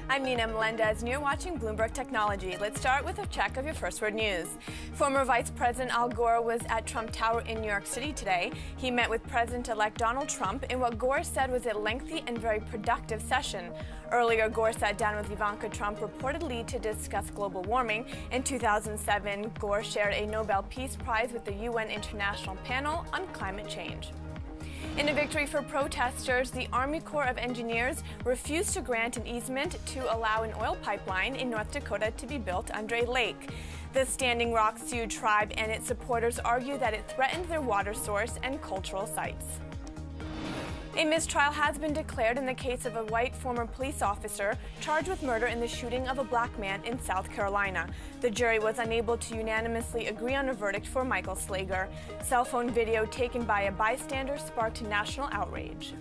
I'm Nina Melendez, and you're watching Bloomberg Technology. Let's start with a check of your first word news. Former Vice President Al Gore was at Trump Tower in New York City today. He met with President-elect Donald Trump in what Gore said was a lengthy and very productive session. Earlier, Gore sat down with Ivanka Trump reportedly to discuss global warming. In 2007, Gore shared a Nobel Peace Prize with the UN International Panel on Climate Change. In a victory for protesters, the Army Corps of Engineers refused to grant an easement to allow an oil pipeline in North Dakota to be built under a lake. The Standing Rock Sioux tribe and its supporters argue that it threatened their water source and cultural sites. A mistrial has been declared in the case of a white former police officer charged with murder in the shooting of a black man in South Carolina. The jury was unable to unanimously agree on a verdict for Michael Slager. Cell phone video taken by a bystander sparked national outrage.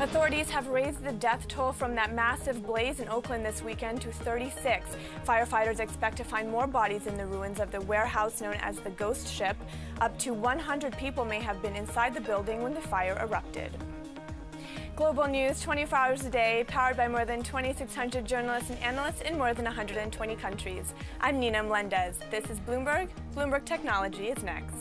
Authorities have raised the death toll from that massive blaze in Oakland this weekend to 36. Firefighters expect to find more bodies in the ruins of the warehouse known as the Ghost Ship. Up to 100 people may have been inside the building when the fire erupted. Global news 24 hours a day, powered by more than 2,600 journalists and analysts in more than 120 countries. I'm Nina Melendez. This is Bloomberg. Bloomberg Technology is next.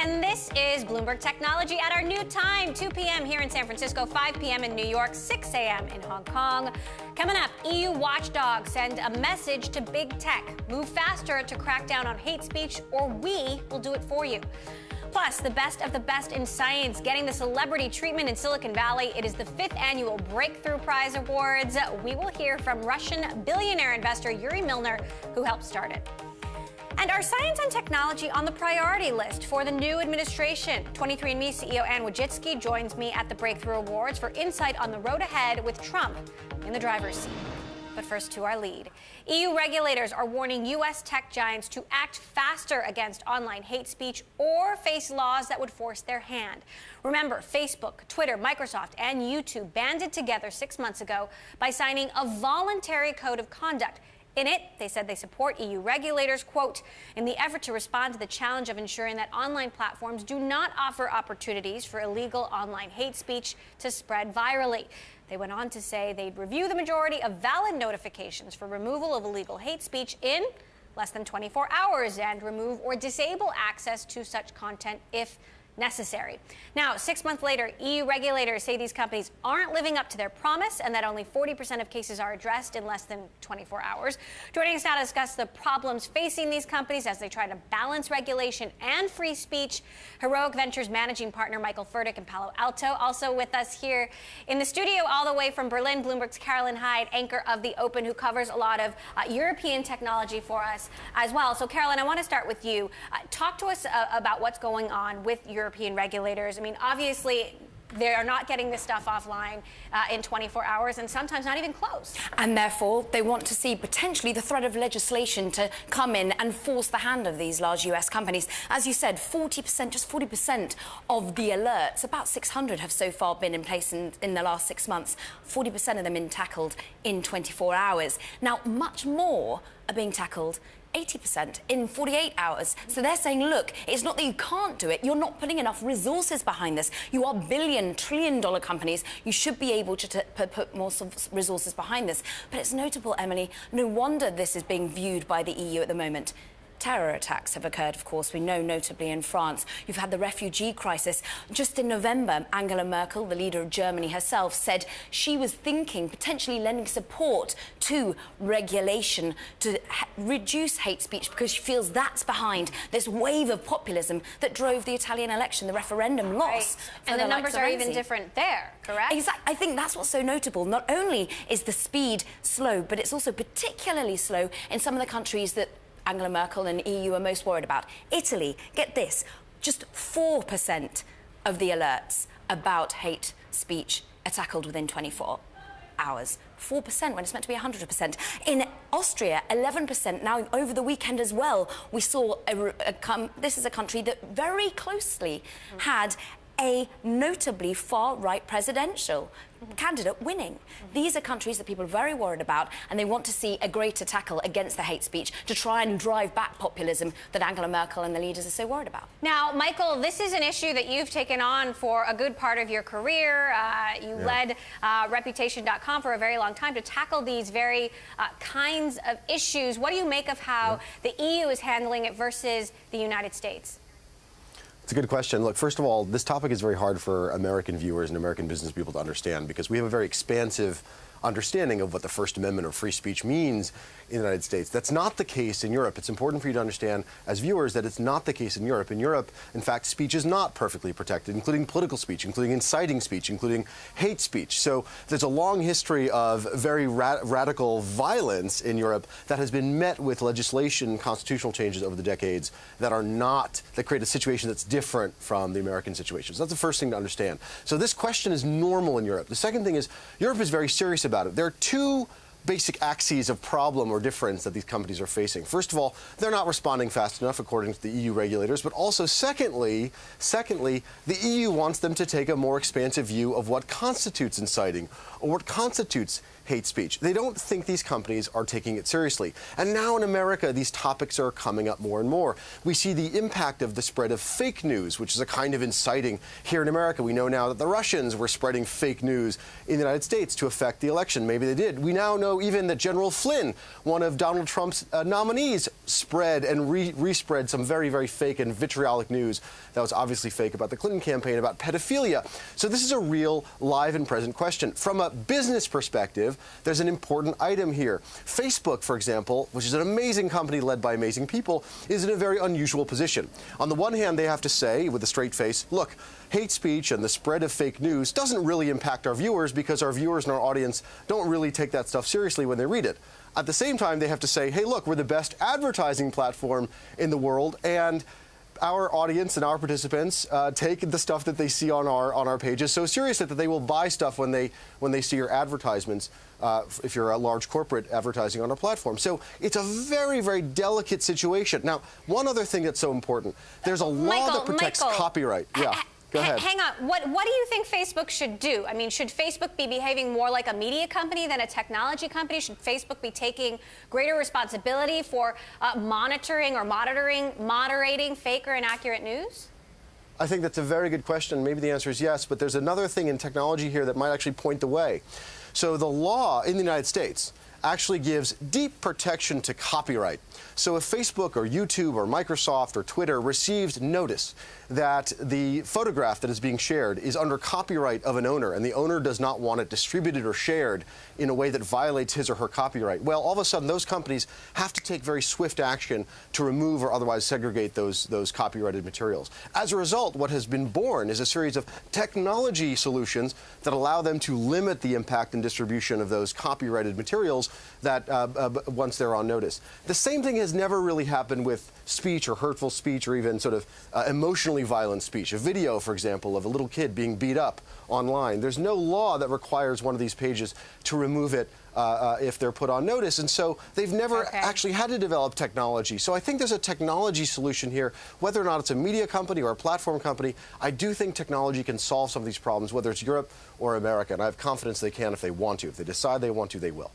And this is Bloomberg Technology at our new time, 2 p.m. here in San Francisco, 5 p.m. in New York, 6 a.m. in Hong Kong. Coming up, EU watchdogs send a message to big tech. Move faster to crack down on hate speech, or we will do it for you. Plus, the best of the best in science getting the celebrity treatment in Silicon Valley. It is the 5th annual Breakthrough Prize Awards. We will hear from Russian billionaire investor Yuri Milner, who helped start it. And our science and technology on the priority list for the new administration. 23andMe CEO Anne Wojcicki joins me at the Breakthrough Awards for insight on the road ahead with Trump in the driver's seat. But first, to our lead. EU regulators are warning U.S. tech giants to act faster against online hate speech or face laws that would force their hand. Remember, Facebook, Twitter, Microsoft, and YouTube banded together 6 months ago by signing a voluntary code of conduct. In it, they said they support EU regulators, quote, in the effort to respond to the challenge of ensuring that online platforms do not offer opportunities for illegal online hate speech to spread virally. They went on to say they'd review the majority of valid notifications for removal of illegal hate speech in less than 24 hours and remove or disable access to such content if necessary. Now, 6 months later, EU regulators say these companies aren't living up to their promise and that only 40% of cases are addressed in less than 24 hours. Joining us now to discuss the problems facing these companies as they try to balance regulation and free speech, Heroic Ventures managing partner Michael Furtick in Palo Alto. Also with us here in the studio all the way from Berlin, Bloomberg's Carolyn Hyde, anchor of The Open, who covers a lot of European technology for us as well. So, Carolyn, I want to start with you. Talk to us about what's going on with European regulators. I mean, obviously, they are not getting this stuff offline in 24 hours and sometimes not even close. And therefore, they want to see potentially the threat of legislation to come in and force the hand of these large US companies. As you said, 40%, just 40% of the alerts, about 600 have so far been in place in the last 6 months. 40% of them been tackled in 24 hours. Now, much more are being tackled 80% in 48 hours. So they're saying, look, it's not that you can't do it. You're not putting enough resources behind this. You are billion, trillion-dollar companies. You should be able to put more resources behind this. But it's notable, Emily, no wonder this is being viewed by the EU at the moment. Terror attacks have occurred, of course, we know, notably in France. You've had the refugee crisis. Just in November, Angela Merkel, the leader of Germany herself, said she was thinking, potentially lending support to regulation to reduce hate speech because she feels that's behind this wave of populism that drove the Italian election, the referendum loss. Right. And the numbers are even different there, correct? Exactly. I think that's what's so notable. Not only is the speed slow, but it's also particularly slow in some of the countries that Angela Merkel and EU are most worried about. Italy, get this, just 4% of the alerts about hate speech are tackled within 24 hours. 4% when it's meant to be 100%. In Austria, 11%. Now, over the weekend as well, we saw this is a country that very closely had a notably far-right presidential candidate winning. These are countries that people are very worried about, and they want to see a greater tackle against the hate speech to try and drive back populism that Angela Merkel and the leaders are so worried about. Now, Michael, this is an issue that you've taken on for a good part of your career. You led Reputation.com for a very long time to tackle these very kinds of issues. What do you make of how the EU is handling it versus the United States? It's a good question. Look, first of all, this topic is very hard for American viewers and American business people to understand because we have a very expansive understanding of what the First Amendment or free speech means in the United States. That's not the case in Europe. It's important for you to understand as viewers that it's not the case in Europe. In Europe, in fact, speech is not perfectly protected, including political speech, including inciting speech, including hate speech. So there's a long history of very radical violence in Europe that has been met with legislation, constitutional changes over the decades that create a situation that's different from the American situation. So that's the first thing to understand. So this question is normal in Europe. The second thing is Europe is very serious about it. There are two basic axes of problem or difference that these companies are facing. First of all, they're not responding fast enough according to the EU regulators, but also secondly, the EU wants them to take a more expansive view of what constitutes inciting or what constitutes hate speech. They don't think these companies are taking it seriously. And now in America, these topics are coming up more and more. We see the impact of the spread of fake news, which is a kind of inciting here in America. We know now that the Russians were spreading fake news in the United States to affect the election. Maybe they did. We now know even that General Flynn, one of Donald Trump's nominees, spread and respread some very, very fake and vitriolic news that was obviously fake about the Clinton campaign, about pedophilia. So this is a real live and present question. From a business perspective, there's an important item here. Facebook, for example, which is an amazing company led by amazing people, is in a very unusual position. On the one hand, they have to say with a straight face, look, hate speech and the spread of fake news doesn't really impact our viewers because our viewers and our audience don't really take that stuff seriously when they read it. At the same time, they have to say, hey, look, we're the best advertising platform in the world, and our audience and our participants take the stuff that they see on our pages so seriously that they will buy stuff when they see your advertisements if you're a large corporate advertising on our platform. So it's a very, very delicate situation. Now, one other thing that's so important, there's a law that protects copyright. Yeah. Go ahead. Hang on. What do you think Facebook should do? I mean, should Facebook be behaving more like a media company than a technology company? Should Facebook be taking greater responsibility for monitoring or moderating fake or inaccurate news? I think that's a very good question. Maybe the answer is yes, but there's another thing in technology here that might actually point the way. So the law in the United States actually gives deep protection to copyright. So if Facebook or YouTube or Microsoft or Twitter receives notice that the photograph that is being shared is under copyright of an owner and the owner does not want it distributed or shared in a way that violates his or her copyright, well, all of a sudden those companies have to take very swift action to remove or otherwise segregate those copyrighted materials. As a result, what has been born is a series of technology solutions that allow them to limit the impact and distribution of those copyrighted materials that once they're on notice. The same thing has never really happened with speech or hurtful speech or even sort of emotionally violent speech. A video, for example, of a little kid being beat up online. There's no law that requires one of these pages to remove it if they're put on notice. And so they've never actually had to develop technology. So I think there's a technology solution here. Whether or not it's a media company or a platform company, I do think technology can solve some of these problems, whether it's Europe or America. And I have confidence they can if they want to. If they decide they want to, they will.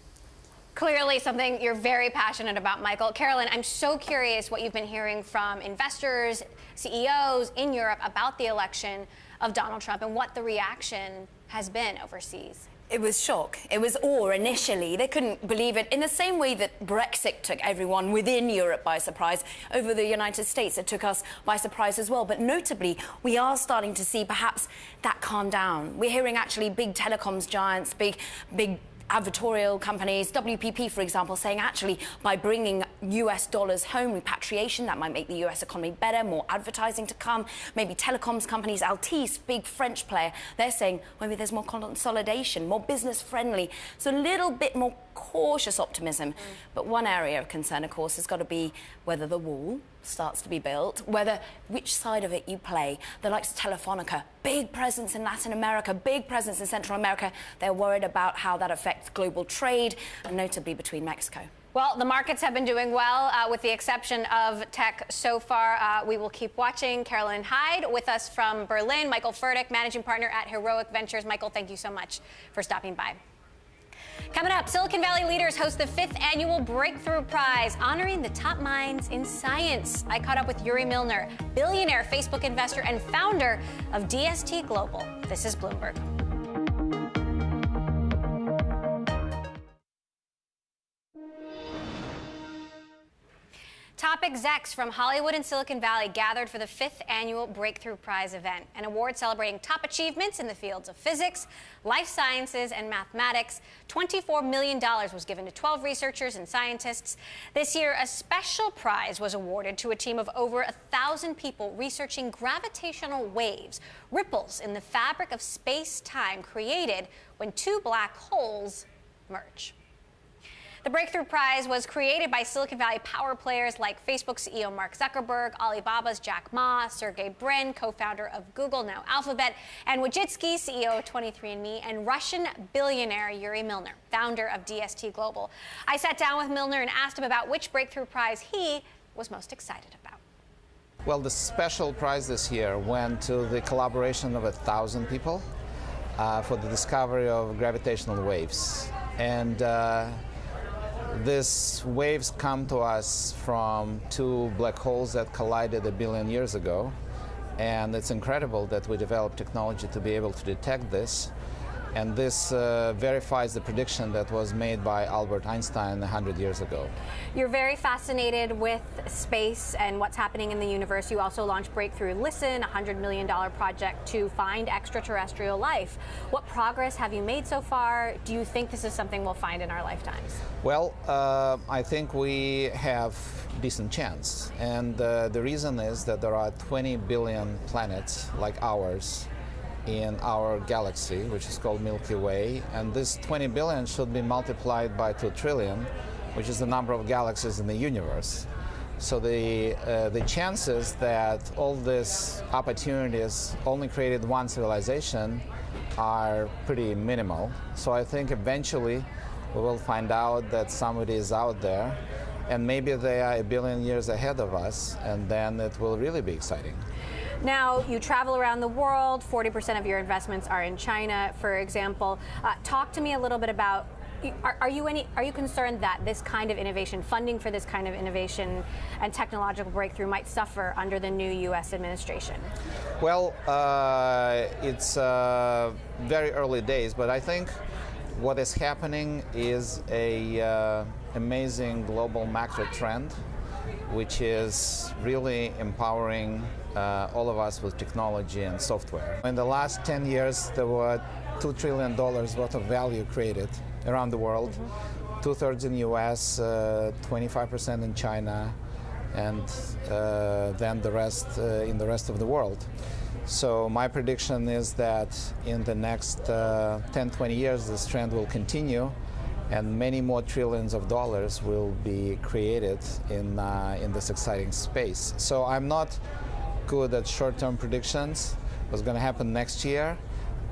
Clearly something you're very passionate about, Michael. Carolyn, I'm so curious what you've been hearing from investors, CEOs in Europe about the election of Donald Trump and what the reaction has been overseas. It was shock. It was awe initially. They couldn't believe it. In the same way that Brexit took everyone within Europe by surprise, over the United States it took us by surprise as well. But notably, we are starting to see perhaps that calm down. We're hearing actually big telecoms giants, big advertorial companies, WPP, for example, saying actually by bringing US dollars home, repatriation. That might make the US economy better, more advertising to come. Maybe telecoms companies, Altice, big French player, they're saying maybe there's more consolidation, more business friendly. So a little bit more cautious optimism. But one area of concern, of course, has got to be whether the wall starts to be built, which side of it you play. The likes of Telefonica, big presence in Latin America, big presence in Central America. They're worried about how that affects global trade, and notably between Mexico. Well, the markets have been doing well, with the exception of tech so far. We will keep watching. Carolyn Hyde with us from Berlin. Michael Furtick, managing partner at Heroic Ventures. Michael, thank you so much for stopping by. Coming up, Silicon Valley leaders host the 5th annual Breakthrough Prize, honoring the top minds in science. I caught up with Yuri Milner, billionaire Facebook investor and founder of DST Global. This is Bloomberg. Top execs from Hollywood and Silicon Valley gathered for the 5th annual Breakthrough Prize event, an award celebrating top achievements in the fields of physics, life sciences, and mathematics. $24 million was given to 12 researchers and scientists. This year, a special prize was awarded to a team of over 1,000 people researching gravitational waves, ripples in the fabric of space-time created when two black holes merge. The Breakthrough Prize was created by Silicon Valley power players like Facebook CEO Mark Zuckerberg, Alibaba's Jack Ma, Sergey Brin, co-founder of Google, now Alphabet, and Wojcicki, CEO of 23andMe, and Russian billionaire Yuri Milner, founder of DST Global. I sat down with Milner and asked him about which Breakthrough Prize he was most excited about. Well, the special prize this year went to the collaboration of 1,000 people for the discovery of gravitational waves. And these waves come to us from two black holes that collided 1 billion years ago. And it's incredible that we developed technology to be able to detect this. And this verifies the prediction that was made by Albert Einstein 100 years ago. You're very fascinated with space and what's happening in the universe. You also launched Breakthrough Listen, a $100 million project to find extraterrestrial life. What progress have you made so far? Do you think this is something we'll find in our lifetimes? Well, I think we have decent chance. And the reason is that there are 20 billion planets like ours in our galaxy, which is called Milky Way, and this 20 billion should be multiplied by 2 trillion, which is the number of galaxies in the universe. So the chances that all these opportunities only created one civilization are pretty minimal. So I think eventually we will find out that somebody is out there, and maybe they are 1 billion years ahead of us, and then it will really be exciting. Now, you travel around the world. 40% of your investments are in China, for example. Talk to me a little bit about, are you concerned that this kind of innovation, funding for this kind of innovation and technological breakthrough might suffer under the new U.S. administration? Well, it's very early days, but I think what is happening is a amazing global macro trend, which is really empowering all of us with technology and software. In the last 10 years, there were $2 trillion worth of value created around the world, 2/3 in the US, 25% in China, and then the rest in the rest of the world. So my prediction is that in the next 10-20 years, this trend will continue, and many more trillions of dollars will be created in this exciting space. So I'm not good at short-term predictions, what's going to happen next year,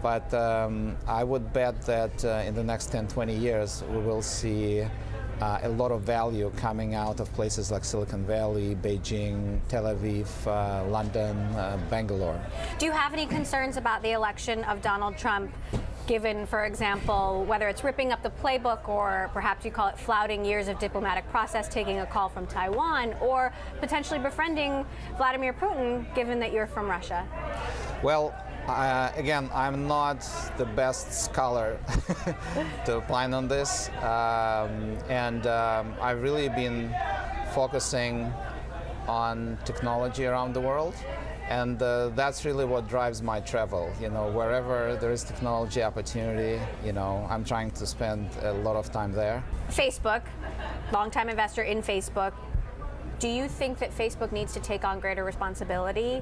but I would bet that in the next 10-20 years we will see a lot of value coming out of places like Silicon Valley, Beijing, Tel Aviv, London, Bangalore. Do you have any concerns about the election of Donald Trump, given, for example, whether it's ripping up the playbook, or perhaps you call it flouting years of diplomatic process, taking a call from Taiwan, or potentially befriending Vladimir Putin, given that you're from Russia? Well, again, I'm not the best scholar to opine on this, and I've really been focusing on technology around the world And that's really what drives my travel. You know, wherever there is technology opportunity, you know, I'm trying to spend a lot of time there. Facebook, longtime investor in Facebook. Do you think that Facebook needs to take on greater responsibility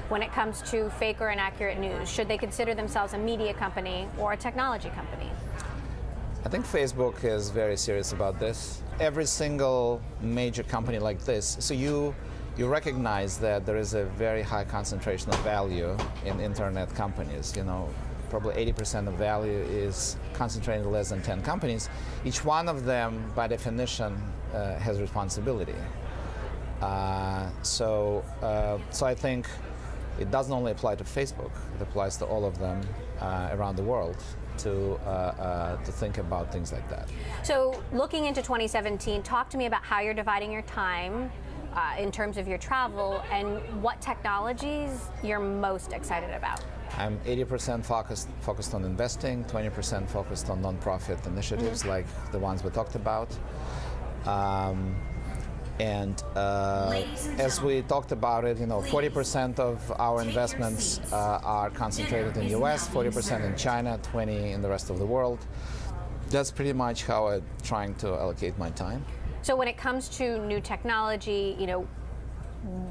when it comes to fake or inaccurate news? Should they consider themselves a media company or a technology company? I think Facebook is very serious about this. Every single major company like this, so you recognize that there is a very high concentration of value in internet companies. You know, probably 80% of value is concentrated in less than 10 companies. Each one of them, by definition, has responsibility. So I think it doesn't only apply to Facebook, it applies to all of them around the world to think about things like that. So looking into 2017, talk to me about how you're dividing your time in terms of your travel and what technologies you're most excited about. I'm 80% focused on investing, 20% focused on nonprofit initiatives like the ones we talked about. As we talked about it, you know, 40% of our investments are concentrated in the US, 40% in China, 20% in the rest of the world. That's pretty much how I'm trying to allocate my time. So when it comes to new technology, you know,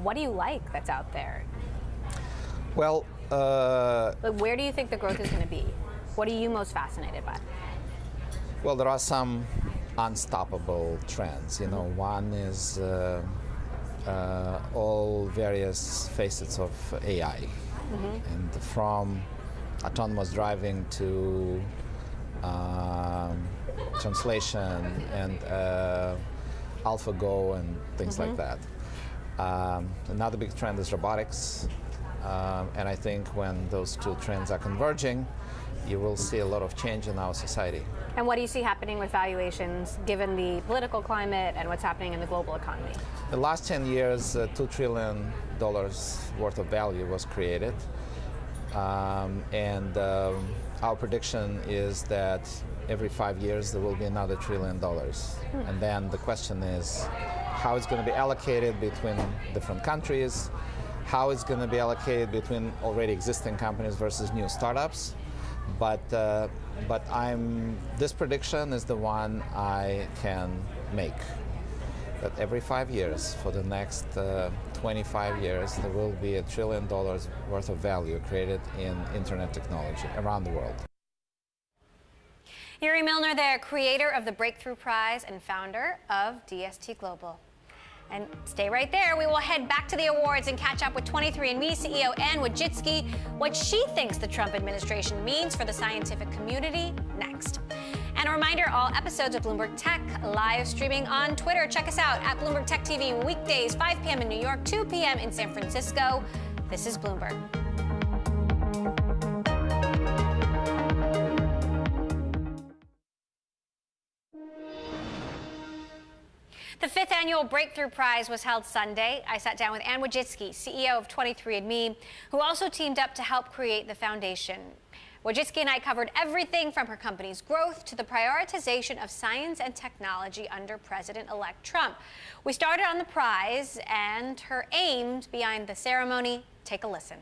what do you like that's out there? Well, like, where do you think the growth is going to be? What are you most fascinated by? Well, there are some unstoppable trends. You know, one is all various facets of AI, and from autonomous driving to translation and AlphaGo and things like that. Another big trend is robotics, and I think when those two trends are converging, you will see a lot of change in our society. And what do you see happening with valuations given the political climate and what's happening in the global economy? The last 10 years, $2 trillion worth of value was created. Our prediction is that every 5 years there will be another $1 trillion. And then the question is how it's going to be allocated between different countries, how it's going to be allocated between already existing companies versus new startups. But this prediction is the one I can make. That every 5 years, for the next 25 years, there will be $1 trillion worth of value created in internet technology around the world. Yuri Milner there, creator of the Breakthrough Prize and founder of DST Global. And stay right there. We will head back to the awards and catch up with 23andMe CEO Anne Wojcicki, what she thinks the Trump administration means for the scientific community next. And a reminder, all episodes of Bloomberg Tech live streaming on Twitter. Check us out at Bloomberg Tech TV weekdays, 5 p.m. in New York, 2 p.m. in San Francisco. This is Bloomberg. The 5th annual Breakthrough Prize was held Sunday. I sat down with Anne Wojcicki, CEO of 23andMe, who also teamed up to help create the foundation. Wojcicki and I covered everything from her company's growth to the prioritization of science and technology under President-elect Trump. We started on the prize and her aims behind the ceremony. Take a listen.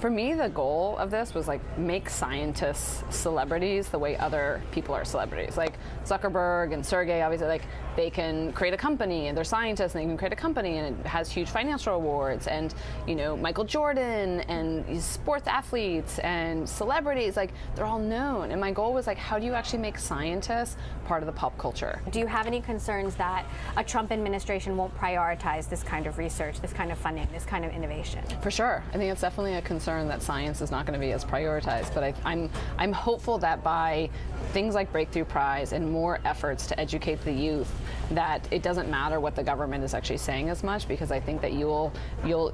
For me, the goal of this was like make scientists celebrities the way other people are celebrities. Like Zuckerberg and Sergey, obviously, like they can create a company and they're scientists and they can create a company and it has huge financial rewards. And, you know, Michael Jordan and sports athletes and celebrities, like they're all known. And my goal was like, how do you actually make scientists part of the pop culture? Do you have any concerns that a Trump administration won't prioritize this kind of research, this kind of funding, this kind of innovation? For sure. I think it's definitely a concern that science is not going to be as prioritized, but I'm hopeful that by things like Breakthrough Prize and more efforts to educate the youth, that it doesn't matter what the government is actually saying as much, because I think that you'll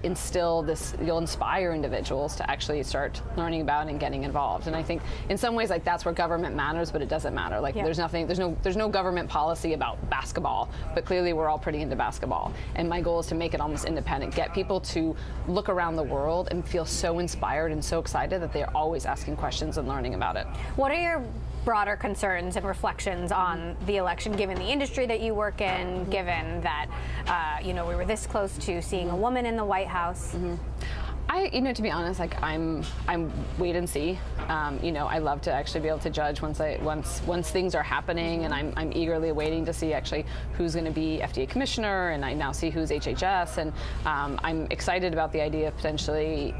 instill this, you'll inspire individuals to actually start learning about and getting involved. And I think in some ways like that's where government matters, but it doesn't matter. Like there's no government policy about basketball, but clearly we're all pretty into basketball. And my goal is to make it almost independent, get people to look around the world and feel so inspired and so excited that they're always asking questions and learning about it. What are your broader concerns and reflections on the election, given the industry that you work in, given that, we were this close to seeing a woman in the White House? To be honest, I'm wait and see. I love to actually be able to judge once things are happening, and I'm eagerly waiting to see actually who's going to be FDA commissioner, and I now see who's HHS, and I'm excited about the idea of potentially,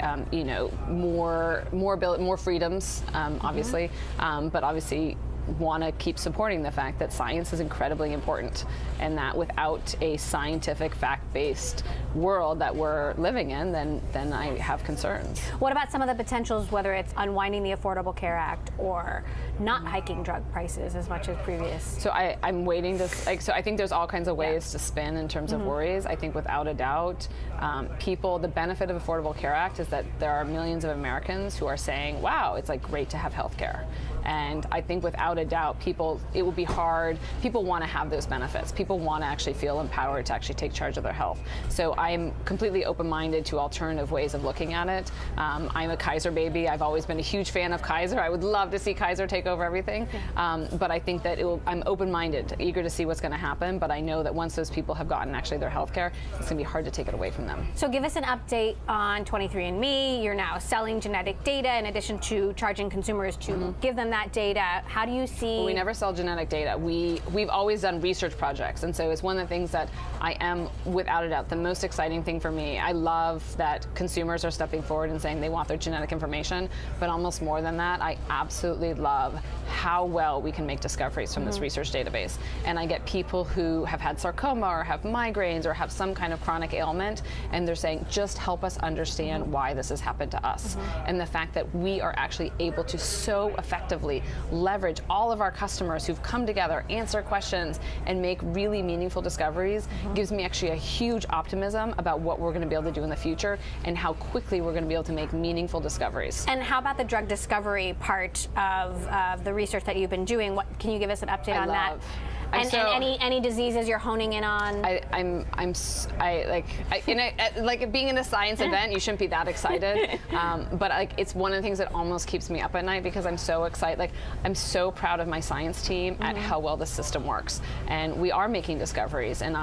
more freedoms, obviously, but obviously want to keep supporting the fact that science is incredibly important, and that without a scientific, fact-based world that we're living in, then I have concerns. What about some of the potentials, whether it's unwinding the Affordable Care Act or not hiking drug prices as much as previous? So I'm waiting to, so I think there's all kinds of ways to spin in terms of worries. I think without a doubt, the benefit of Affordable Care Act is that there are millions of Americans who are saying, wow, it's great to have health care. And I think without a doubt, it will be hard. People want to have those benefits. People want to actually feel empowered to actually take charge of their health. So I'm completely open-minded to alternative ways of looking at it. I'm a Kaiser baby. I've always been a huge fan of Kaiser. I would love to see Kaiser take over everything. But I think that I'm open-minded, eager to see what's going to happen. But I know that once those people have gotten actually their health care, it's going to be hard to take it away from them. So give us an update on 23andMe. You're now selling genetic data in addition to charging consumers to give them that data. How do you see? Well, we never sell genetic data. We've always done research projects, and so it's one of the things that I am, without a doubt, the most exciting thing for me. I love that consumers are stepping forward and saying they want their genetic information, but almost more than that, I absolutely love how well we can make discoveries from this research database. And I get people who have had sarcoma or have migraines or have some kind of chronic ailment, and they're saying, just help us understand why this has happened to us. And the fact that we are actually able to so effectively leverage all of our customers who've come together, answer questions, and make really meaningful discoveries gives me actually a huge optimism about what we're going to be able to do in the future and how quickly we're going to be able to make meaningful discoveries. And how about the drug discovery part of the research that you've been doing? Can you give us an update on that? And any diseases you're honing in on? Being in a science event, you shouldn't be that excited. But it's one of the things that almost keeps me up at night because I'm so excited. I'm so proud of my science team at how well the system works. And we are making discoveries. And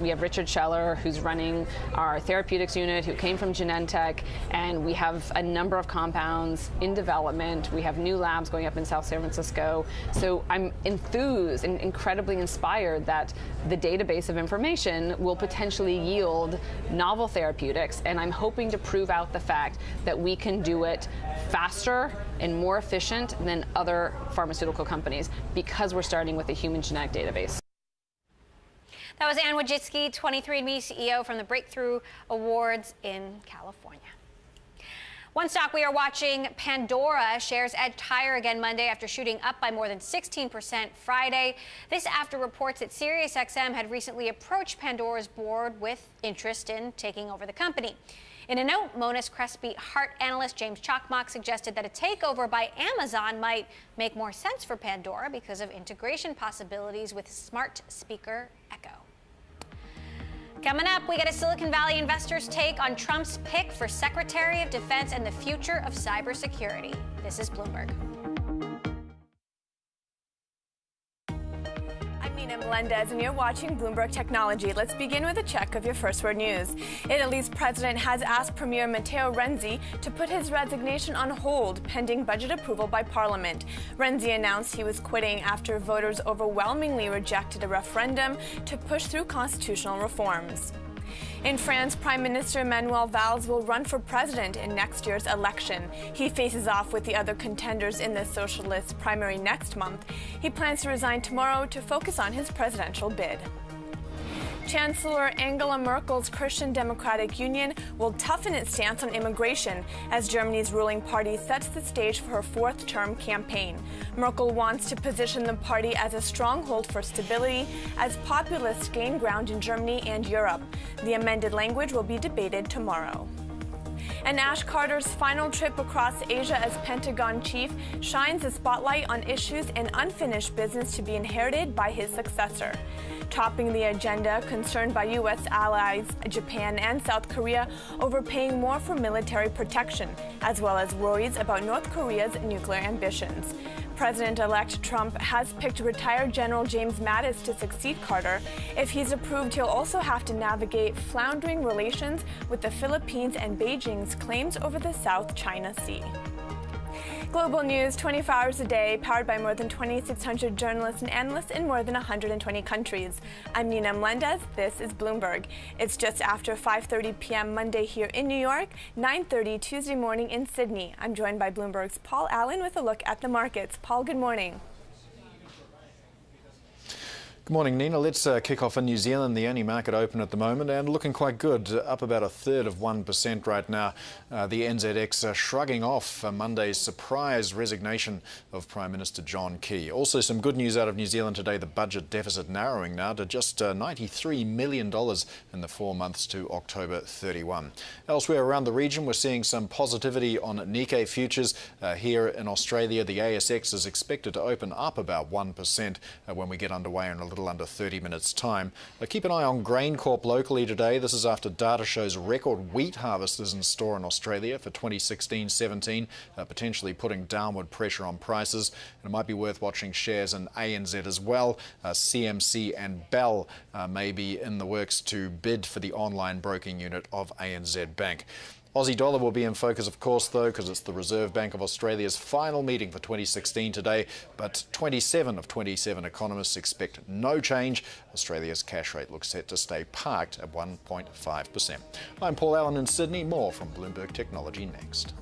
we have Richard Scheller, who's running our therapeutics unit, who came from Genentech, and we have a number of compounds in development. We have new labs going up in South San Francisco. So I'm enthused and incredibly inspired that the database of information will potentially yield novel therapeutics, and I'm hoping to prove out the fact that we can do it faster and more efficient than other pharmaceutical companies because we're starting with a human genetic database. That was Anne Wojcicki, 23andMe CEO from the Breakthrough Awards in California. One stock we are watching, Pandora, shares edged higher again Monday after shooting up by more than 16% Friday. This after reports that SiriusXM had recently approached Pandora's board with interest in taking over the company. In a note, Monness Crespi Hart analyst James Chakmak suggested that a takeover by Amazon might make more sense for Pandora because of integration possibilities with smart speaker Echo. Coming up, we get a Silicon Valley investor's take on Trump's pick for Secretary of Defense and the future of cybersecurity. This is Bloomberg. I'm Nina Melendez, and you're watching Bloomberg Technology. Let's begin with a check of your first word news. Italy's president has asked Premier Matteo Renzi to put his resignation on hold pending budget approval by Parliament. Renzi announced he was quitting after voters overwhelmingly rejected a referendum to push through constitutional reforms. In France, Prime Minister Manuel Valls will run for president in next year's election. He faces off with the other contenders in the Socialist primary next month. He plans to resign tomorrow to focus on his presidential bid. Chancellor Angela Merkel's Christian Democratic Union will toughen its stance on immigration as Germany's ruling party sets the stage for her fourth-term campaign. Merkel wants to position the party as a stronghold for stability as populists gain ground in Germany and Europe. The amended language will be debated tomorrow. And Ash Carter's final trip across Asia as Pentagon chief shines a spotlight on issues and unfinished business to be inherited by his successor. Topping the agenda, concerned by U.S. allies Japan and South Korea over paying more for military protection, as well as worries about North Korea's nuclear ambitions. President-elect Trump has picked retired General James Mattis to succeed Carter. If he's approved, he'll also have to navigate floundering relations with the Philippines and Beijing's claims over the South China Sea. Global news 24 hours a day, powered by more than 2,600 journalists and analysts in more than 120 countries. I'm Nina Melendez. This is Bloomberg. It's just after 5:30 p.m. Monday here in New York, 9:30 Tuesday morning in Sydney. I'm joined by Bloomberg's Paul Allen with a look at the markets. Paul, good morning. Good morning, Nina. Let's kick off in New Zealand, the only market open at the moment, and looking quite good, up about 1/3 right now. The NZX shrugging off Monday's surprise resignation of Prime Minister John Key. Also some good news out of New Zealand today, the budget deficit narrowing now to just $93 million in the 4 months to October 31. Elsewhere around the region, we're seeing some positivity on Nikkei futures. Here in Australia, the ASX is expected to open up about 1% when we get underway in a little under 30 minutes' time. Keep an eye on GrainCorp locally today. This is after data shows record wheat harvest is in store in Australia for 2016-17, potentially putting downward pressure on prices. And it might be worth watching shares in ANZ as well. CMC and Bell may be in the works to bid for the online broking unit of ANZ Bank. Aussie dollar will be in focus, of course, though, because it's the Reserve Bank of Australia's final meeting for 2016 today. But 27 of 27 economists expect no change. Australia's cash rate looks set to stay parked at 1.5%. I'm Paul Allen in Sydney. More from Bloomberg Technology next.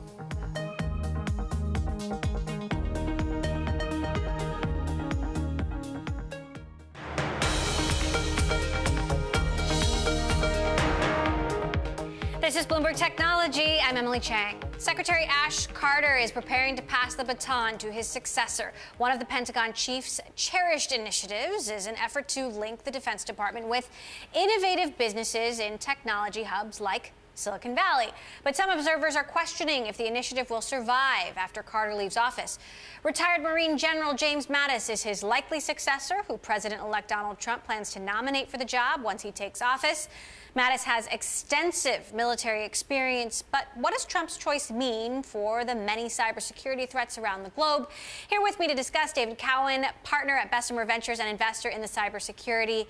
This is Bloomberg Technology. I'm Emily Chang. Secretary Ash Carter is preparing to pass the baton to his successor. One of the Pentagon chief's cherished initiatives is an effort to link the Defense Department with innovative businesses in technology hubs like Silicon Valley. But some observers are questioning if the initiative will survive after Carter leaves office. Retired Marine General James Mattis is his likely successor, who President-elect Donald Trump plans to nominate for the job once he takes office. Mattis has extensive military experience, but what does Trump's choice mean for the many cybersecurity threats around the globe? Here with me to discuss, David Cowan, partner at Bessemer Ventures and investor in the cybersecurity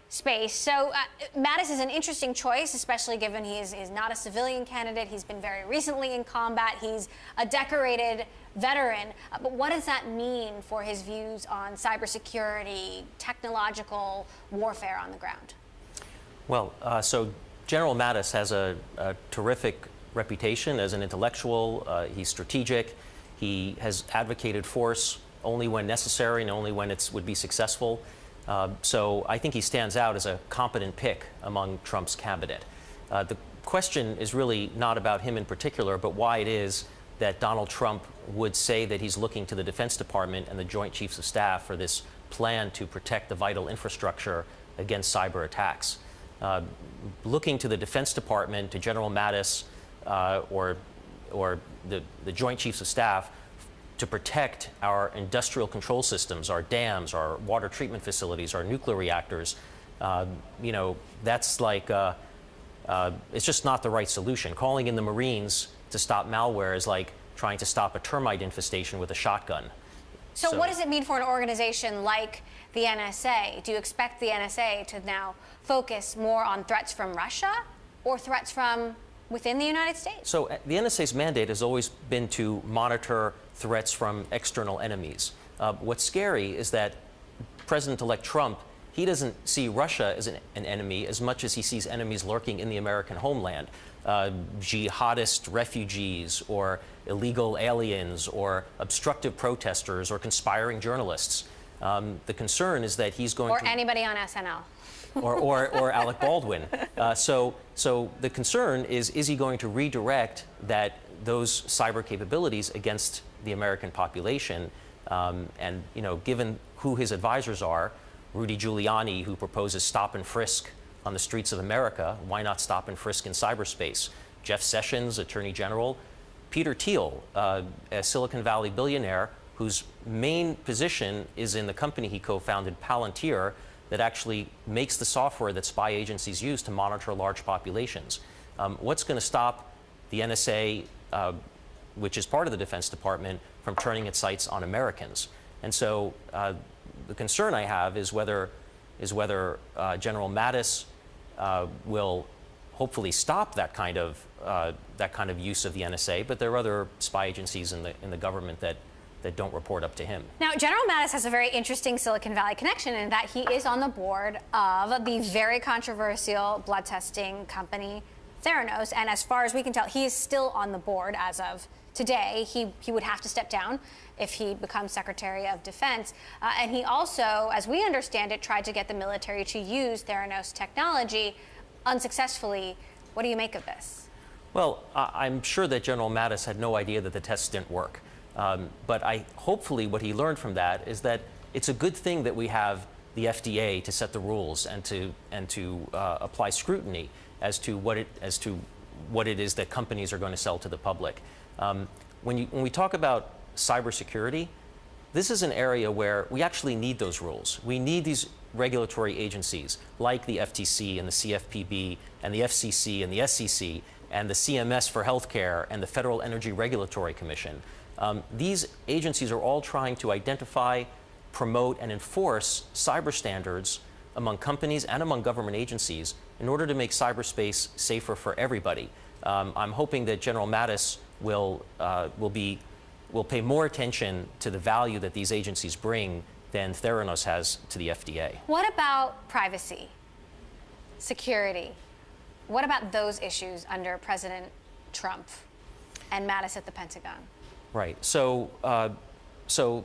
space. So Mattis is an interesting choice, especially given he is not a civilian candidate. He's been very recently in combat. He's a decorated veteran. But what does that mean for his views on cybersecurity, technological warfare on the ground? Well, so General Mattis has a terrific reputation as an intellectual. He's strategic. He has advocated force only when necessary and only when it would be successful. So I think he stands out as a competent pick among Trump's cabinet. The question is really not about him in particular, but why it is that Donald Trump would say that he's looking to the Defense Department and the Joint Chiefs of Staff for this plan to protect the vital infrastructure against cyber attacks. Looking to the Defense Department, to General Mattis, or the Joint Chiefs of Staff to protect our industrial control systems, our dams, our water treatment facilities, our nuclear reactors, that's like, it's just not the right solution. Calling in the Marines to stop malware is like trying to stop a termite infestation with a shotgun. So what does it mean for an organization like the NSA? Do you expect the NSA to now focus more on threats from Russia or threats from within the United States? So the NSA's mandate has always been to monitor threats from external enemies. What's scary is that President-elect Trump, he doesn't see Russia as an enemy as much as he sees enemies lurking in the American homeland. Jihadist refugees or illegal aliens or obstructive protesters or conspiring journalists. The concern is that he's going to... Or anybody on SNL. or Alec Baldwin. So the concern is he going to redirect those cyber capabilities against the American population? And, given who his advisors are, Rudy Giuliani, who proposes stop and frisk on the streets of America, why not stop and frisk in cyberspace? Jeff Sessions, Attorney General. Peter Thiel, a Silicon Valley billionaire whose main position is in the company he co-founded, Palantir, that actually makes the software that spy agencies use to monitor large populations. What's going to stop the NSA which is part of the Defense Department, from turning its sights on Americans. And so the concern I have is whether General Mattis will hopefully stop that kind of use of the NSA. But there are other spy agencies in the government that don't report up to him. Now, General Mattis has a very interesting Silicon Valley connection in that he is on the board of the very controversial blood testing company Theranos, and as far as we can tell, he is still on the board as of today. He would have to step down if he becomes Secretary of Defense. And he also, as we understand it, tried to get the military to use Theranos technology unsuccessfully. What do you make of this? Well, I'm sure that General Mattis had no idea that the tests didn't work. But hopefully what he learned from that is that it's a good thing that we have the FDA to set the rules and to apply scrutiny as to what it is that companies are going to sell to the public. When we talk about cybersecurity, this is an area where we actually need those rules. We need these regulatory agencies like the FTC and the CFPB and the FCC and the SEC and the CMS for healthcare and the Federal Energy Regulatory Commission. These agencies are all trying to identify, promote, and enforce cyber standards among companies and among government agencies in order to make cyberspace safer for everybody. I'm hoping that General Mattis will pay more attention to the value that these agencies bring than Theranos has to the FDA. What about privacy, security? What about those issues under President Trump and Mattis at the Pentagon? Right. So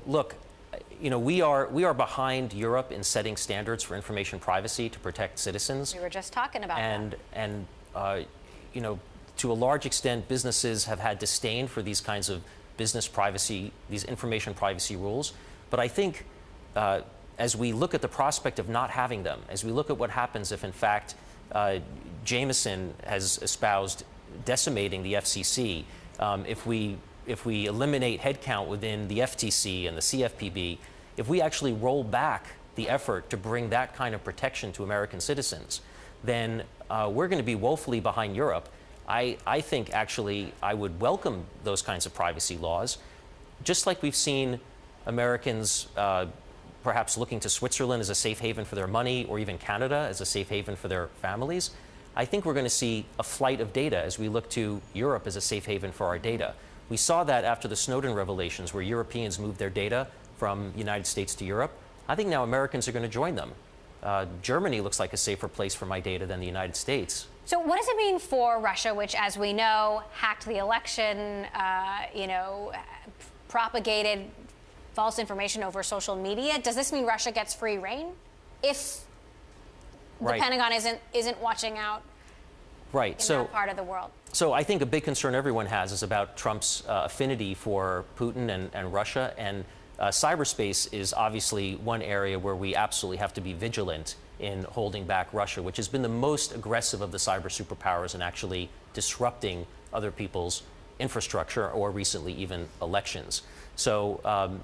look, we are behind Europe in setting standards for information privacy to protect citizens. We were just talking about that. And to a large extent, businesses have had disdain for these kinds of business privacy, these information privacy rules. But I think as we look at the prospect of not having them, as we look at what happens if, in fact, Jameson has espoused decimating the FCC, if we eliminate headcount within the FTC and the CFPB, if we actually roll back the effort to bring that kind of protection to American citizens, then we're going to be woefully behind Europe. I think, actually, I would welcome those kinds of privacy laws, just like we've seen Americans perhaps looking to Switzerland as a safe haven for their money, or even Canada as a safe haven for their families. I think we're going to see a flight of data as we look to Europe as a safe haven for our data. We saw that after the Snowden revelations, where Europeans moved their data from the United States to Europe. I think now Americans are going to join them. Germany looks like a safer place for my data than the United States. So what does it mean for Russia, which, as we know, hacked the election, propagated false information over social media? Does this mean Russia gets free rein if the Pentagon isn't watching out in that part of the world? So I think a big concern everyone has is about Trump's affinity for Putin and Russia. And cyberspace is obviously one area where we absolutely have to be vigilant in holding back Russia, which has been the most aggressive of the cyber superpowers in actually disrupting other people's infrastructure, or recently even elections. So,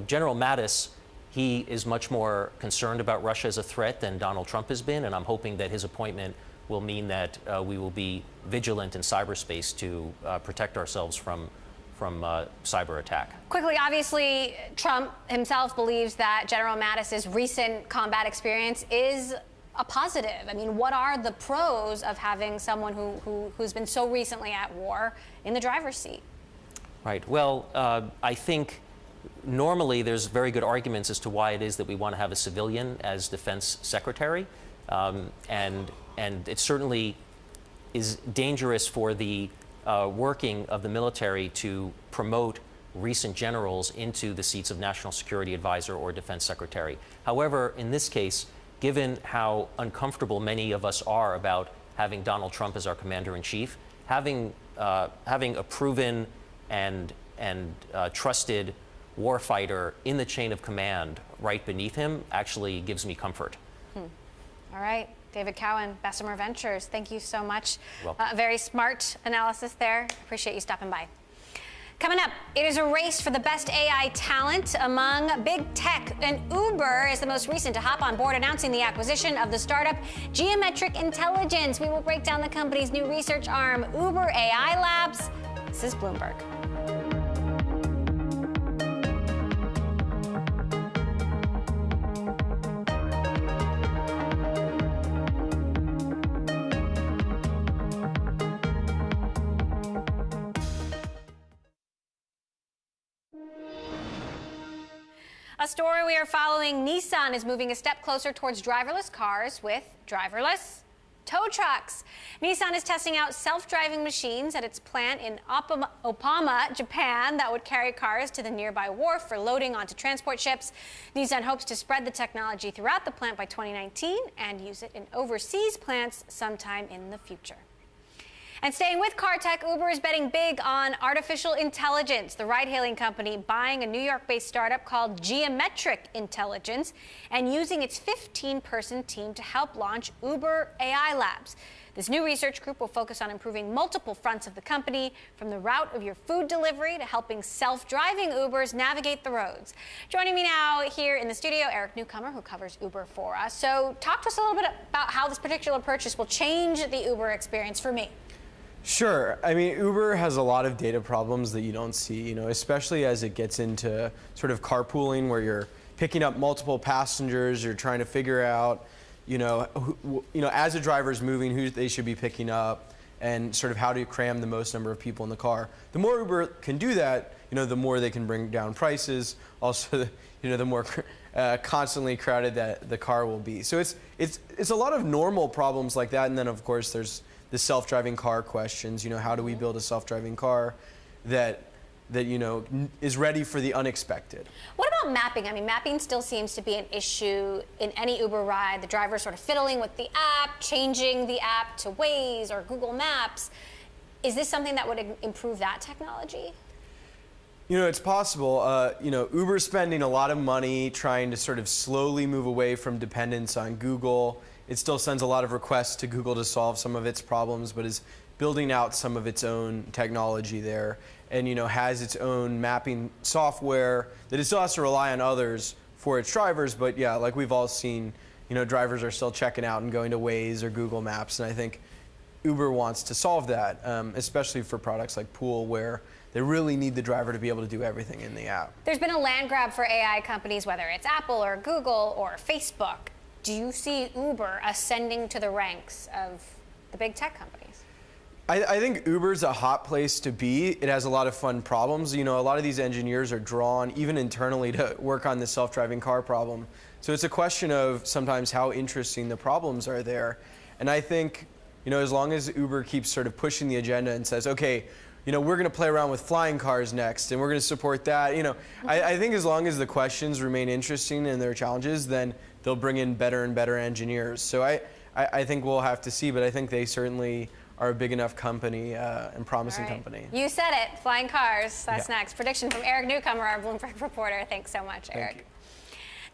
General Mattis, he is much more concerned about Russia as a threat than Donald Trump has been, and I'm hoping that his appointment will mean that we will be vigilant in cyberspace to protect ourselves from cyber attack. Quickly, obviously, Trump himself believes that General Mattis's recent combat experience is a positive. I mean, what are the pros of having someone who's been so recently at war in the driver's seat? Right. Well, I think normally there's very good arguments as to why it is that we want to have a civilian as defense secretary. And it certainly is dangerous for the working of the military to promote recent generals into the seats of national security advisor or defense secretary. However, in this case, given how uncomfortable many of us are about having Donald Trump as our commander-in-chief, having a proven and trusted warfighter in the chain of command right beneath him actually gives me comfort. All right. David Cowan, Bessemer Ventures, thank you so much. Very smart analysis there. Appreciate you stopping by. Coming up, it is a race for the best AI talent among big tech, and Uber is the most recent to hop on board, announcing the acquisition of the startup Geometric Intelligence. We will break down the company's new research arm, Uber AI Labs, This is Bloomberg. A story we are following: Nissan is moving a step closer towards driverless cars with driverless tow trucks. Nissan is testing out self-driving machines at its plant in Opama, Japan, that would carry cars to the nearby wharf for loading onto transport ships. Nissan hopes to spread the technology throughout the plant by 2019 and use it in overseas plants sometime in the future. And staying with car tech, Uber is betting big on artificial intelligence. The ride-hailing company buying a New York-based startup called Geometric Intelligence and using its 15-person team to help launch Uber AI Labs. This new research group will focus on improving multiple fronts of the company, from the route of your food delivery to helping self-driving Ubers navigate the roads. Joining me now here in the studio, Eric Newcomer, who covers Uber for us. So talk to us a little bit about how this particular purchase will change the Uber experience for me. Sure. I mean, Uber has a lot of data problems that you don't see, especially as it gets into sort of carpooling, where you're picking up multiple passengers, you're trying to figure out, as a driver's moving, who they should be picking up, and sort of how to cram the most number of people in the car. The more Uber can do that, the more they can bring down prices. Also, the more constantly crowded that the car will be. So it's a lot of normal problems like that, and then of course there's the self-driving car questions. How do we build a self-driving car that is ready for the unexpected? What about mapping? I mean, mapping still seems to be an issue in any Uber ride. The driver sort of fiddling with the app, changing the app to Waze or Google Maps. Is this something that would improve that technology? It's possible. Uber's spending a lot of money trying to sort of slowly move away from dependence on Google. It still sends a lot of requests to Google to solve some of its problems, but is building out some of its own technology there, and has its own mapping software that it still has to rely on others for its drivers. But yeah, like we've all seen, drivers are still checking out and going to Waze or Google Maps, and I think Uber wants to solve that, especially for products like Pool, where they really need the driver to be able to do everything in the app. There's been a land grab for AI companies, whether it's Apple or Google or Facebook. Do you see Uber ascending to the ranks of the big tech companies? I think Uber's a hot place to be. It has a lot of fun problems. A lot of these engineers are drawn, even internally, to work on the self-driving car problem. So it's a question of sometimes how interesting the problems are there. And I think, as long as Uber keeps sort of pushing the agenda and says, okay, we're going to play around with flying cars next, and we're going to support that. I think as long as the questions remain interesting and their challenges, then they'll bring in better and better engineers. So I think we'll have to see, but I think they certainly are a big enough company and promising company. You said it, flying cars. That's next. Prediction from Eric Newcomer, our Bloomberg reporter. Thanks so much, Eric. Thank you.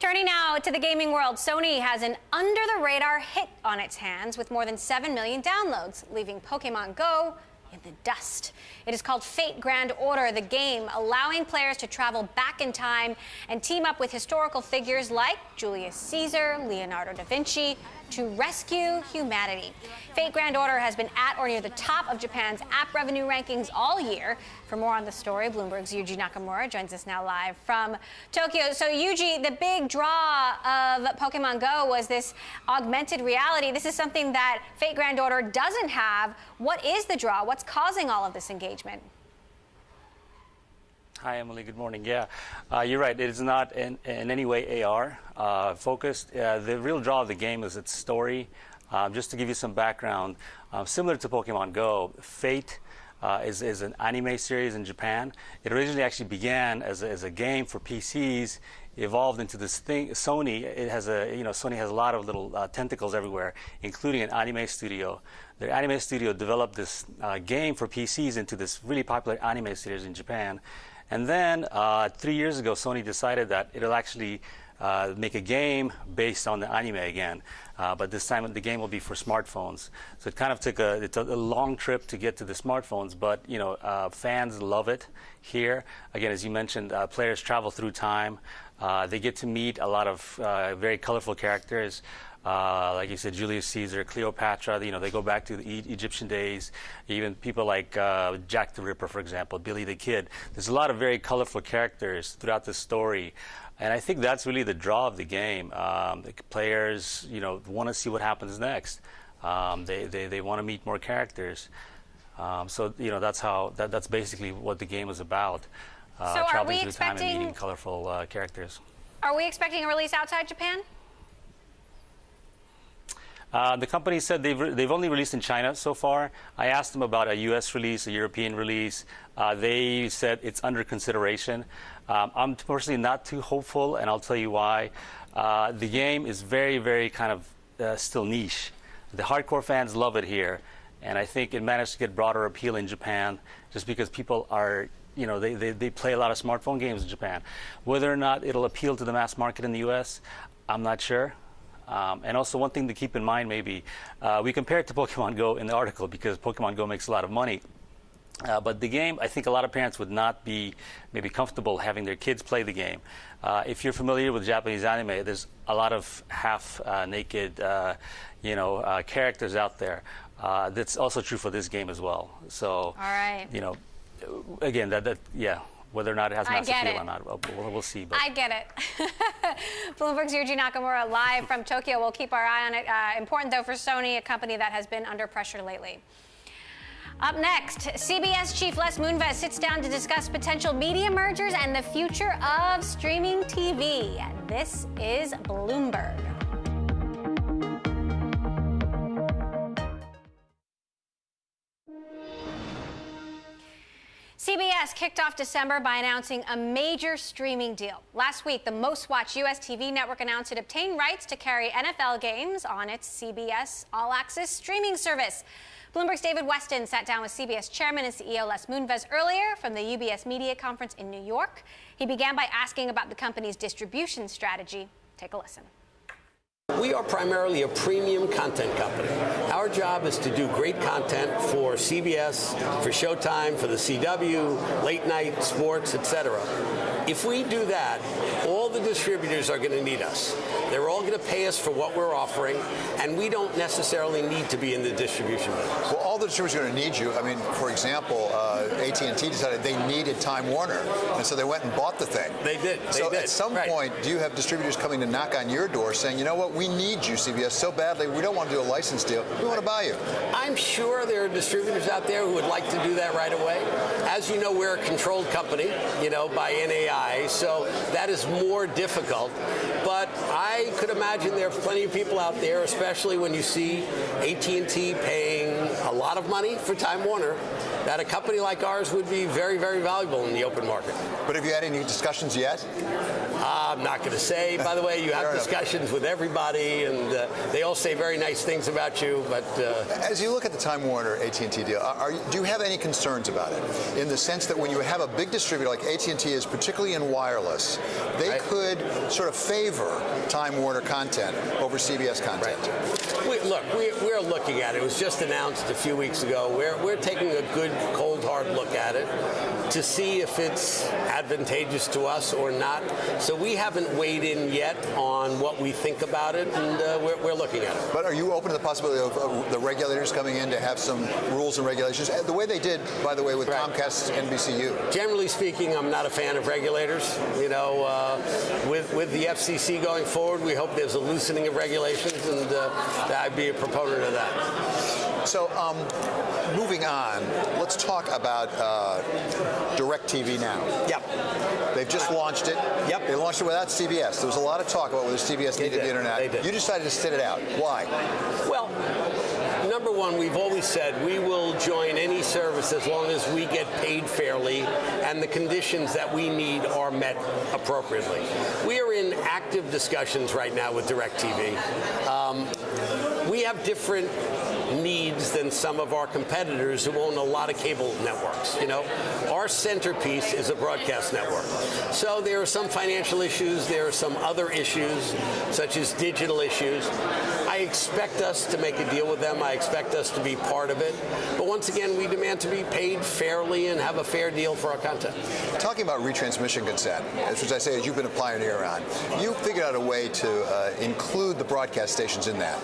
Turning now to the gaming world, Sony has an under-the-radar hit on its hands with more than 7 million downloads, leaving Pokemon Go in the dust. It is called Fate Grand Order, the game allowing players to travel back in time and team up with historical figures like Julius Caesar, Leonardo da Vinci, to rescue humanity. Fate Grand Order has been at or near the top of Japan's app revenue rankings all year. For more on the story, Bloomberg's Yuji Nakamura joins us now live from Tokyo. So Yuji, the big draw of Pokemon Go was this augmented reality. This is something that Fate Grand Order doesn't have. What is the draw? What's causing all of this engagement? Hi, Emily. Good morning. Yeah, you're right. It is not in any way AR focused. The real draw of the game is its story. Just to give you some background, similar to Pokemon Go, Fate is an anime series in Japan. It originally actually began as a game for PCs, evolved into this thing. Sony, Sony has a lot of little tentacles everywhere, including an anime studio. Their anime studio developed this game for PCs into this really popular anime series in Japan. And then 3 years ago, Sony decided that it'll actually make a game based on the anime again, but this time the game will be for smartphones. So it kind of took a long trip to get to the smartphones, but fans love it here. Again, as you mentioned, players travel through time. They get to meet a lot of very colorful characters. Like you said, Julius Caesar, Cleopatra, they go back to the Egyptian days. Even people like Jack the Ripper, for example, Billy the Kid. There's a lot of very colorful characters throughout the story. And I think that's really the draw of the game. The players, want to see what happens next. They want to meet more characters. So that's basically what the game is about. Traveling through time and meeting colorful characters. Are we expecting a release outside Japan? The company said they've only released in China so far. I asked them about a U.S. release, a European release. They said it's under consideration. I'm personally not too hopeful, and I'll tell you why. The game is very, very kind of still niche. The hardcore fans love it here, and I think it managed to get broader appeal in Japan just because people are, they play a lot of smartphone games in Japan. Whether or not it'll appeal to the mass market in the U.S., I'm not sure. And also one thing to keep in mind maybe, we compare it to Pokemon Go in the article because Pokemon Go makes a lot of money. But the game, I think a lot of parents would not be maybe comfortable having their kids play the game. If you're familiar with Japanese anime, there's a lot of half-naked, characters out there. That's also true for this game as well. So, all right. Again, whether or not it has mass appeal or not, we'll see. But. I get it. Bloomberg's Yuji Nakamura live from Tokyo. We'll keep our eye on it. Important, though, for Sony, a company that has been under pressure lately. Up next, CBS chief Les Moonves sits down to discuss potential media mergers and the future of streaming TV. This is Bloomberg. CBS kicked off December by announcing a major streaming deal. Last week, the most-watched U.S. TV network announced it obtained rights to carry NFL games on its CBS All Access streaming service. Bloomberg's David Weston sat down with CBS chairman and CEO Les Moonves earlier from the UBS Media Conference in New York. He began by asking about the company's distribution strategy. Take a listen. We are primarily a premium content company. Our job is to do great content for CBS, for Showtime, for the CW, late night, sports, etc. If we do that, all the distributors are going to need us. They're all going to pay us for what we're offering, and we don't necessarily need to be in the distribution business. Well, all the distributors are going to need you. I mean, for example, AT&T decided they needed Time Warner, and so they went and bought the thing. They did. So at some point, do you have distributors coming to knock on your door saying, you know what, we need you, CBS, so badly, we don't want to do a license deal, we want to buy you? I'm sure there are distributors out there who would like to do that right away. As you know, we're a controlled company, by NAI, so that is more difficult. But I could imagine there are plenty of people out there, especially when you see AT&T paying a lot of money for Time Warner, that a company like ours would be very, very valuable in the open market. But have you had any discussions yet? I'm not going to say. By the way, you have discussions with everybody, and they all say very nice things about you. But as you look at the Time Warner AT&T deal, do you have any concerns about it? In the sense that when you have a big distributor like AT&T is, particularly in wireless, they could sort of favor Time Warner content over CBS content. We're looking at it. It was just announced a few weeks ago. We're taking a good, cold, hard look at it to see if it's advantageous to us or not. So we haven't weighed in yet on what we think about it, and we're looking at it. But are you open to the possibility of the regulators coming in to have some rules and regulations, the way they did, by the way, with Comcast's NBCU? Generally speaking, I'm not a fan of regulators. With the FCC going forward, we hope there's a loosening of regulations, and I'd be a proponent of that. So, moving on, let's talk about DirecTV Now. Yep. They've just launched it. Yep. They launched it without CBS. There was a lot of talk about whether CBS needed the internet. They did. You decided to sit it out. Why? Well, number one, we've always said we will join any service as long as we get paid fairly and the conditions that we need are met appropriately. We are in active discussions right now with DirecTV. We have different needs than some of our competitors who own a lot of cable networks. Our centerpiece is a broadcast network. So there are some financial issues, there are some other issues, such as digital issues. I expect us to make a deal with them. I expect us to be part of it. But once again, we demand to be paid fairly and have a fair deal for our content. Talking about retransmission consent, as I say, as you've been a pioneer on, you figured out a way to include the broadcast stations in that.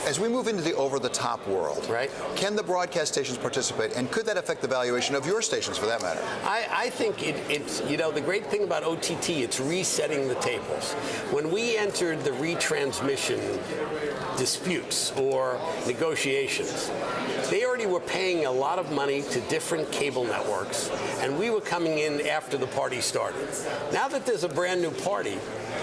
As we move into the over-the-top world, right, can the broadcast stations participate, and could that affect the valuation of your stations, for that matter? I think it's, you know, the great thing about OTT, it's resetting the tables. When we entered the retransmission disputes or negotiations, they already were paying a lot of money to different cable networks, and we were coming in after the party started. Now that there's a brand new party,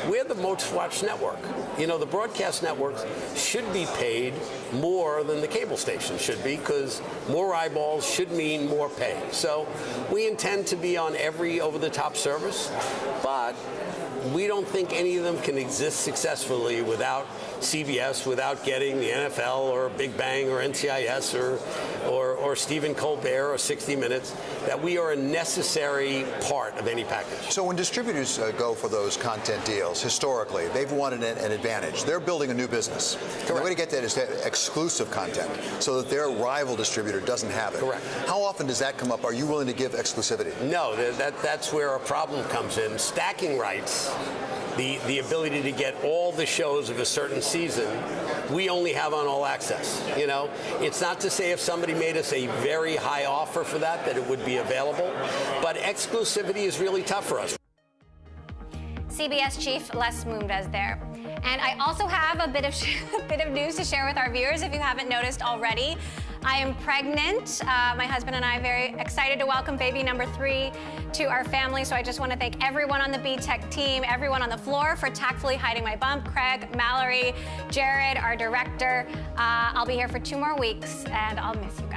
we're the most watched network. You know, the broadcast networks should be paid more than the cable stations should be, because more eyeballs should mean more pay. So we intend to be on every over-the-top service, but we don't think any of them can exist successfully without CBS, without getting the NFL or Big Bang or NCIS or Stephen Colbert or 60 Minutes, that we are a necessary part of any package. So when distributors go for those content deals, historically, they've wanted an advantage. They're building a new business. The way to get that is to have exclusive content so that their rival distributor doesn't have it. Correct. How often does that come up? Are you willing to give exclusivity? No, that's where a problem comes in. Stacking rights, the ability to get all the shows of a certain season, we only have on All Access. You know, it's not to say if somebody made us a very high offer for that it would be available, but exclusivity is really tough for us. CBS chief Les Moonves there. And I also have a bit of news to share with our viewers, if you haven't noticed already. I am pregnant. My husband and I are very excited to welcome baby number 3 to our family. So I just want to thank everyone on the B-Tech team, everyone on the floor for tactfully hiding my bump. Craig, Mallory, Jared, our director. I'll be here for 2 more weeks, and I'll miss you.